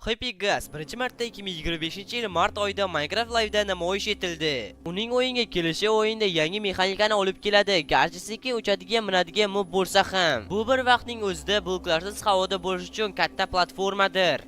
Happy Gas birinchi marta 2025-yil mart oyida Minecraft Live'da namoyish etildi. Uning o'yinga kelishi o'yinda yangi mexanikani olib keladi. Garchisi uchadigan, minadigan mob bo'lsa ham, bu bir vaqtning o'zida bloklarsiz havoda bo'lish uchun katta platformadir.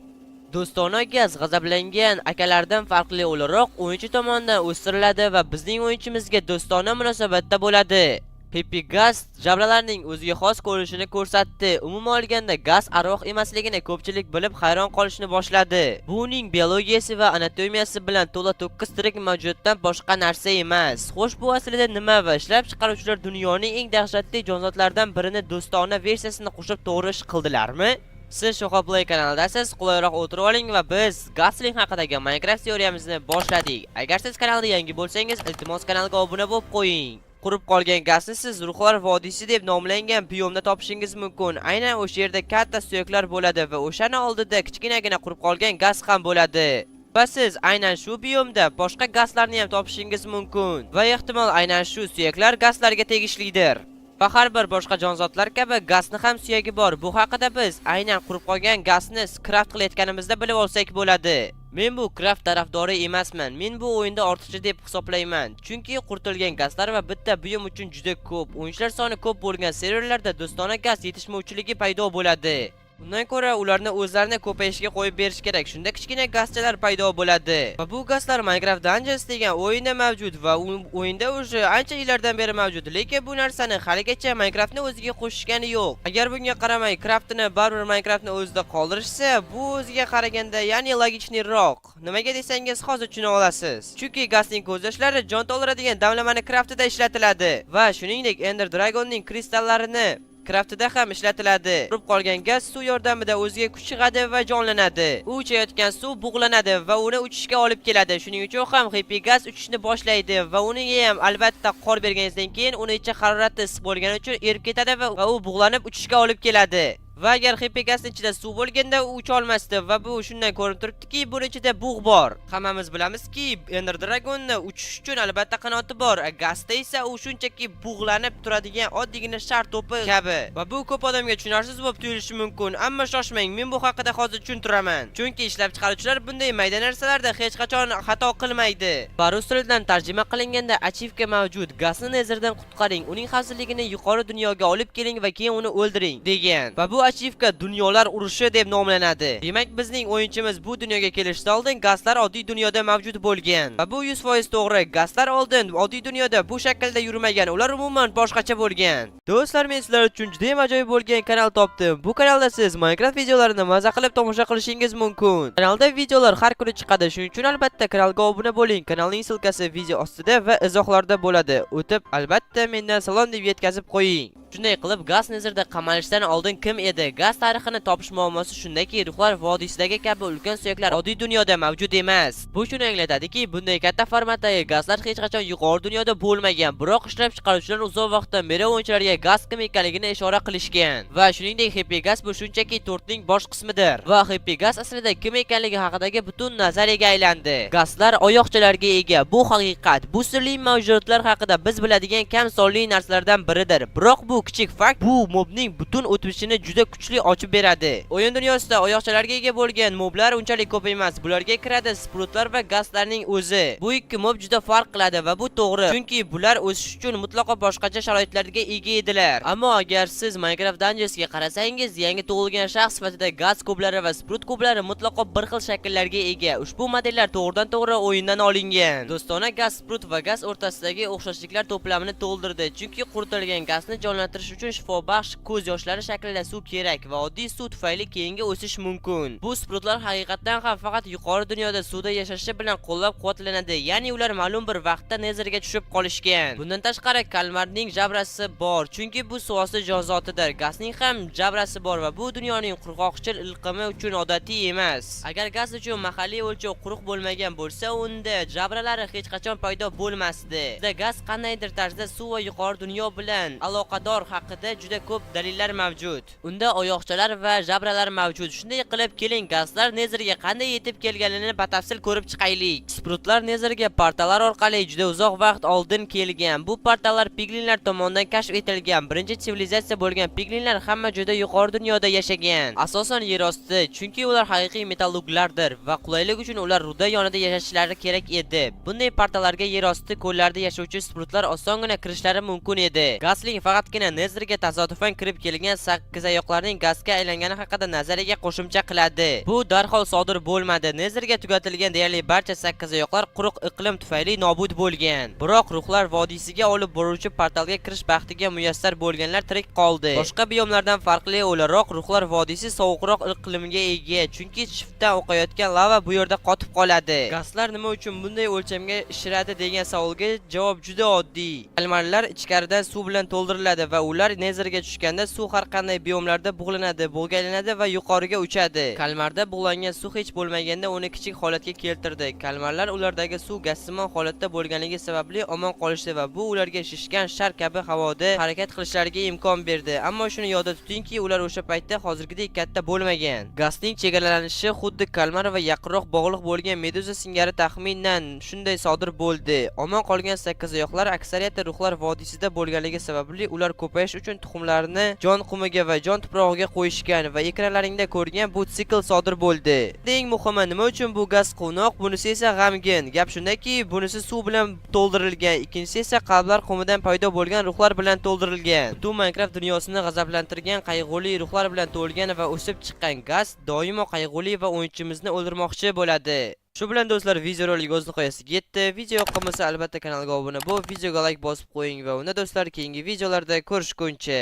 Do'stona Gaz g'azablangan akalardan farqli o'laroq o'yinchi tomonidan o'stiriladi va bizning o'yinchimizga do'stona munosabatda bo'ladi. Happy Gas jabralarning o'ziga xos ko'rinishini ko'rsatdi. Umuman olganda Gas arvoh emasligini ko'pchilik bilib hayron qolishni boshladi. Bu uning biologiyasi va anatomiyasi bilan to'la to'kis tirik mavjudotdan boshqa narsa emas. Xo'sh, bu aslida nima va ishlab chiqaruvchilar dunyoning eng dahshatli jonzotlardan birini do'stona versiyasini qo'shib to'g'ri ish qildilarmi? Siz Shoqa Play kanalidasiz, qulayroq o'tirib oling va biz Gasling haqidagi Minecraft teoriyamizni boshladik. Agar siz kanalga yangi bo'lsangiz, iltimos kanalga obuna bo'lib qo'ying. Qurib qolgan gasni siz Ruhlar vodiysi deb nomlangan biyomda topishingiz mumkin. Aynan o'sha yerda katta suyaklar bo'ladi va o'shani oldida kichkinagina qurib qolgan gaz ham bo'ladi. Va siz aynan shu biyomda boshqa gazlarni ham topishingiz mumkin. Va ehtimol aynan shu suyaklar gazlarga tegishlidir. Va har bir boshqa jonzotlar kabi gazning ham suyagi bor. Bu haqida biz aynan qurib qolgan gazni craft qilayotganimizda bilib olsak bo'ladi. Men bu craft tarafdori emasman. Men bu o'yinda ortiqcha deb hisoblayman. Chunki quritilgan gazlar va bitta buyum uchun juda ko'p. O'yinchilar soni ko'p bo'lgan serverlarda do'stona gaz yetishmovchiligi paydo bo'ladi. Bundan ko'ra ularni o'zlarini ko'payishga qo'yib berish kerak. Shunda kichkina gazchalar paydo bo'ladi. Va bu gazlar Minecraft Dungeons degan o'yinda mavjud va o'yinda o'sha ancha yillardan beri mavjud. Lekin bu narsani haligacha Minecraftni o'ziga qo'shishgani yo'q. Agar bunga qaramay craftni baribir Minecraftni o'zida qoldirishsa, bu o'ziga qaraganda ya'ni logichliroq. Nimaga desangiz hozir tushuna olasiz. Chunki gazning ko'zlashlari jon to'ldiradigan damlamani craftida ishlatiladi va shuningdek Ender Dragonning kristallarini craftida ham ishlatiladi. Qurib qolgan gaz suv yordamida o'ziga kuch chiqadi va jonlanadi. U uchayotgan suv bug'lanadi va uni uchishga olib keladi. Shuning uchun ham Happy Gas uchishni boshlaydi va uniga ham albatta qor berganingizdan keyin uni ichi harorati issiq bo'lgani uchun erib ketadi va u bug'lanib uchishga olib keladi. Va agar Happy Gasning ichida suv bo'lganda u ucha olmasdi va bu shundan ko'rinib turibdiki, buning ichida bug' bor. Hammamiz bilamizki, Ender Dragonning uchish uchun albatta qanoti bor. Gasda esa u shunchaki bug'lanib turadigan oddiygina shar to'pi kabi. Va bu ko'p odamga tushunarsiz bo'lib tuyulishi mumkin, ammo shoshmang, men bu haqida hozir tushuntiraman. Chunki ishlab chiqaruvchilar bunday mayda narsalarda hech qachon xato qilmaydi. Va rus tilidan tarjima qilinganda achivka mavjud. Gasni nezerdan qutqaring, uning xavfsizligini yuqori dunyoga olib keling va keyin uni o'ldiring degan. Va bu achivka dunyolar urushi deb nomlanadi. Demak, bizning o'yinchimiz bu dunyoga kelishdan oldin gazlar oddiy dunyoda mavjud bo'lgan. Va bu 100% to'g'ri. Gazlar oldin oddiy dunyoda bu shaklda yurmagan. Ular umuman boshqacha bo'lgan. Do'stlar, men sizlar uchun juda ham ajoyib bo'lgan kanal topdim. Bu kanalda siz Minecraft videolarini maza qilib tomosha qilishingiz mumkin. Kanalda videolar har kuni chiqadi. Shuning uchun albatta kanalga obuna bo'ling. Kanalning silkasi video ostida va izohlarda bo'ladi. O'tib albatta mendan salom deb yetkazib qo'ying. Shunday qilib, Gaz nazarda qamalishdan oldin kim edi? Gaz tarixini topish muammosi shundaki, Ruhlar vodiysidagi kabi ulkan suyaklar oddiy dunyoda mavjud emas. Bu shuni anglatadiki, bunday katta formatdagi gazlar hech qachon yuqori dunyoda bo'lmagan. Biroq ishlab chiqaruvchilar uzoq vaqtdan beri o'yinchilarga gaz kim ekanligini ishora qilishgan. Va shuningdek, Happy Gas bu shunchaki tortning bosh qismidir. Va Happy Gas aslida kim ekanligi haqidagi butun nazariyaga aylandi. Gazlar oyoqchalarga ega. Bu haqiqat. Bu sirli mavjudotlar haqida biz biladigan kam sonli narsalardan biridir. Biroq bu kichik fakt bu mobning butun o'tmishini juda kuchli ochib beradi. O'yin dunyosida oyoqchalarga ega bo'lgan moblar unchalik ko'p emas. Bularga kiradi sprutlar va gazlarning o'zi. Bu ikki mob juda farq qiladi va bu to'g'ri. Chunki bular o'sish uchun mutlaqo boshqacha sharoitlarga ega edilar. Ammo agar siz Minecraft Dungeonsga qarasangiz, yangi tug'ilgan shaxs sifatida gaz kublari va sprut kublari mutlaqo bir xil shakllarga ega. Ushbu modellar to'g'ridan-to'g'ri o'yindan olingan. Do'stona gaz sprut va gaz o'rtasidagi o'xshashliklar to'plamini to'ldirdi. Chunki quritilgan gazni jonlantirish uchun shifobaxsh ko'z yoshlari shaklida suv kerak va oddiy suv tufayli keyinga o'sish mumkin. Bu sprutlar haqiqatan ham faqat yuqori dunyoda suvda yashashi bilan qo'llab-quvvatlanadi. Ya'ni ular ma'lum bir vaqtda nezerga tushib qolishgan. Bundan tashqari kalmarning jabrasi bor, chunki bu suvosti jonzotidir. Gazning ham jabrasi bor va bu dunyoning qurg'oqchil ilqimi uchun odatiy emas. Agar gaz uchun mahalliy o'lchov quruq bo'lmagan bo'lsa, unda jabralari hech qachon paydo bo'lmasdi. Gaz qandaydir tarzda suv va yuqori dunyo bilan aloqador bor haqida juda ko'p dalillar mavjud. Unda oyoqchalar va jabralar mavjud. Shunday qilib, keling gazlar Nezerga qanday yetib kelganini batafsil ko'rib chiqaylik. Sprutlar Nezerga portallar orqali juda uzoq vaqt oldin kelgan. Bu portallar piglinlar tomonidan kashf etilgan. Birinchi sivilizatsiya bo'lgan piglinlar hamma juda yuqori dunyoda yashagan. Asosan yer osti, chunki ular haqiqiy metallurglardir va qulaylik uchun ular ruda yonida yashashlari kerak edi. Bunday portallarga yer osti ko'llarda yashovchi sprutlar osongina kirishlari mumkin edi. Gazling faqatgina Nezerga tasodifan kirib kelgan sakkizoyoqlarning gazga aylangani haqida nazariyaga qo'shimcha qiladi. Bu darhol sodir bo'lmadi. Nezerga tugatilgan deyarli barcha sakkizoyoqlar quruq iqlim tufayli nobud bo'lgan. Biroq ruhlar vodiysiga olib boruvchi portalga kirish baxtiga muyassar bo'lganlar tirik qoldi. Boshqa biyomlardan farqli o'laroq ruhlar vodiysi sovuqroq iqlimga ega, chunki shiftdan oqayotgan lava bu yerda qotib qoladi. Gazlar nima uchun bunday o'lchamga ishiradi degan savolga javob juda oddiy. Kalmarlar ichkaridan suv bilan to'ldiriladi va ular Nezerga tushganda suv har qanday biyomlarda bug'lanadi, bo'lganlanadi va yuqoriga uchadi. Kalmarda bug'langan suv hech bo'lmaganda uni kichik holatga keltirdi. Kalmarlar ulardagi suv gazsimon holatda bo'lganligi sababli omon qolishdi va bu ularga shishgan shar kabi havoda harakat qilishlariga imkon berdi. Ammo shuni yodda tutingki, ular o'sha paytda hozirgidek katta bo'lmagan. Gazning chegaralanishi xuddi kalmar va yaqinroq bog'liq bo'lgan meduza singari taxminan shunday sodir bo'ldi. Omon qolgan sakkizoyoqlar aksariyati ruhlar vodiysida bo'lganligi sababli ular ko'payish uchun tuxumlarini jon qumiga va jon tuprog'iga qo'yishgan va ekranlaringda ko'rgan bu sikl sodir bo'ldi. Eng muhimi, nima uchun bu gaz quvnoq, bunisi esa g'amgin. Gap shundaki, bunisi suv bilan to'ldirilgan, ikkinchisi esa qalblar qumidan paydo bo'lgan ruhlar bilan to'ldirilgan. Butun Minecraft dunyosini g'azablantirgan qayg'uli ruhlar bilan to'lgan va o'sib chiqqan gaz doimo qayg'uli va o'yinchimizni o'ldirmoqchi bo'ladi. Shu bilan do'stlar, videorolik o'z nihoyasiga yetdi. Video yoqqan bo'lsa albatta kanalga obuna bo'lib, videoga like bosib qo'ying va unda do'stlar keyingi videolarda ko'rishguncha